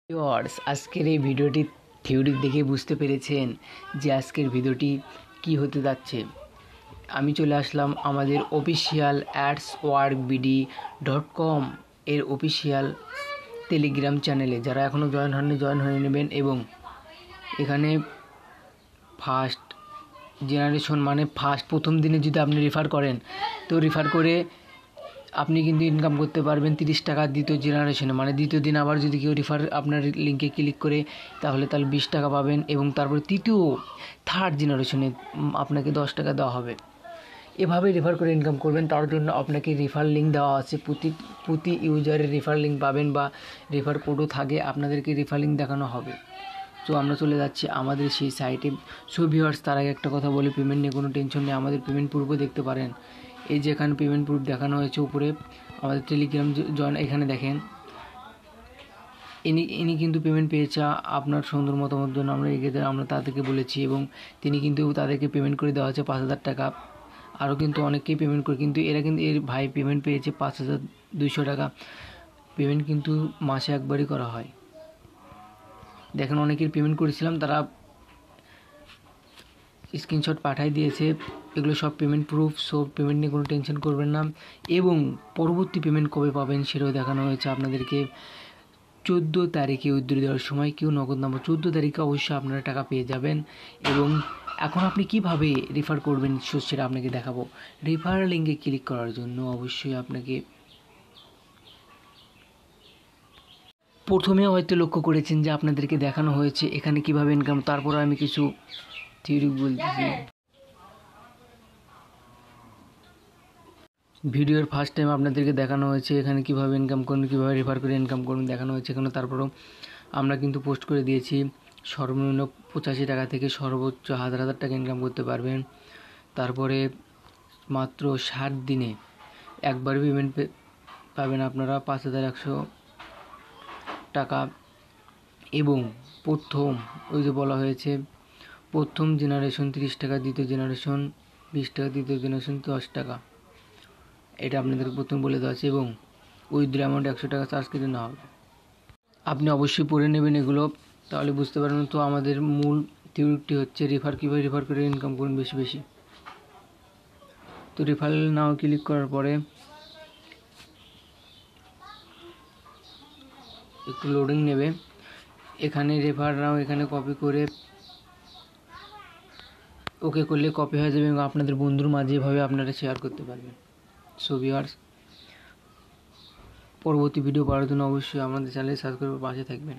Viewers, আজকের এই ভিডিওটি থিওরি দেখে বুঝতে পেরেছেন যে আজকের ভিডিওটি কি হতে যাচ্ছে। আমি চলে আসলাম আমাদের অফিসিয়াল adsworkbd.com এর অফিসিয়াল টেলিগ্রাম চ্যানেলে। যারা এখনও জয়েন হয়নি জয়েন হয়ে নেবেন এবং এখানে ফার্স্ট জেনারেশন মানে প্রথম দিনে যদি আপনি রেফার করেন তো রেফার করে আপনি কিন্তু ইনকাম করতে পারবেন 30 টাকা। দ্বিতীয় জেনারেশনে মানে দ্বিতীয় দিন আবার যদি কেউ রেফার আপনার লিঙ্কে ক্লিক করে তাহলে 20 টাকা পাবেন এবং তারপরে থার্ড জেনারেশনে আপনাকে 10 টাকা দেওয়া হবে। এভাবে রেফার করে ইনকাম করবেন। তার জন্য আপনাকে রেফার লিঙ্ক দেওয়া আছে, প্রতি ইউজারের রেফার লিঙ্ক পাবেন বা রেফার কোডও থাকে, আপনাদেরকে রেফার লিঙ্ক দেখানো হবে। তো আমরা চলে যাচ্ছি আমাদের সেই সাইটে। সো ভিউয়ার্স, তার আগে একটা কথা বলি, পেমেন্ট নিয়ে কোনো টেনশন নেই। আমাদের পেমেন্ট প্রুফও দেখতে পারেন। এই যে এখানে পেমেন্ট প্রুফ দেখানো হয়েছে উপরে আমাদের টেলিগ্রাম জয়েন, এখানে দেখেন ইনি কিন্তু পেমেন্ট পেয়েছে আপনার সুন্দর মতামত জন্য আমরা তাদেরকে বলেছি এবং তিনি কিন্তু তাদেরকে পেমেন্ট করে দেওয়া হচ্ছে 5,000 টাকা। আরও কিন্তু অনেকেই পেমেন্ট করে, কিন্তু এর ভাই পেমেন্ট পেয়েছে 5,200 টাকা। পেমেন্ট কিন্তু মাসে একবারই করা হয়। দেখেন অনেকের পেমেন্ট করেছিলাম, তারা স্ক্রিনশট পাঠিয়ে দিয়েছে। এগুলো সব পেমেন্ট প্রুফ, সব পেমেন্ট নিয়ে কোনো টেনশন করবেন না। এবং পরবর্তী পেমেন্ট কবে পাবেন সেটাও দেখানো হয়েছে আপনাদেরকে। 14 তারিখে উইথড্র দেওয়ার সময় কেউ নগদ নাম্বার 14 তারিখে অবশ্যই আপনারা টাকা পেয়ে যাবেন। এবং এখন আপনি কিভাবে রেফার করবেন সেটা আপনাকে দেখাবো। রেফার লিঙ্কে ক্লিক করার জন্য অবশ্যই আপনাকে প্রথমে হয়তো লক্ষ্য করেছেন যে আপনাদেরকে দেখানো হয়েছে এখানে কিভাবে ইনকাম। তারপর আমি কিছু থিওরি বলতেছি। ভিডিওর ফার্স্ট টাইম আপনাদেরকে দেখানো হয়েছে এখানে কিভাবে ইনকাম করুন, কীভাবে রেফার করে ইনকাম করুন দেখানো হয়েছে এখানে। তারপরেও আমরা কিন্তু পোস্ট করে দিয়েছি সর্বনিম্ন 85 টাকা থেকে সর্বোচ্চ 1,000 টাকা ইনকাম করতে পারবেন। তারপরে মাত্র 60 দিনে একবার পেমেন্ট পাবেন আপনারা 5,100 টাকা। এবং প্রথম ওই যে বলা হয়েছে প্রথম জেনারেশন 30 টাকা, দ্বিতীয় জেনারেশন 20 টাকা, তৃতীয় জেনারেশন 10 টাকা। এটা আপনাদেরকে প্রথম বলে দেওয়া আছে এবং উইথড্র অ্যামাউন্ট 100 টাকা চার্জ কেটে নেওয়া হবে। আপনি অবশ্যই পড়ে নেবেন এগুলো, তাহলে বুঝতে পারবেন। তো আমাদের মূল থিওরিটি হচ্ছে কীভাবে রেফার করে ইনকাম করুন বেশি বেশি। তো রেফার নাও ক্লিক করার পরে একটু লোডিং নেবে। এখানে রেফার নাও এখানে কপি করে ওকে করলে কপি হয়ে যাবে এবং আপনাদের বন্ধুর মাঝে এভাবে আপনারা শেয়ার করতে পারবেন। সো ভিউয়ার্স, পরবর্তী ভিডিও পাওয়ার জন্য অবশ্যই আমাদের চ্যানেলে সাবস্ক্রাইব করে পাশে থাকবেন।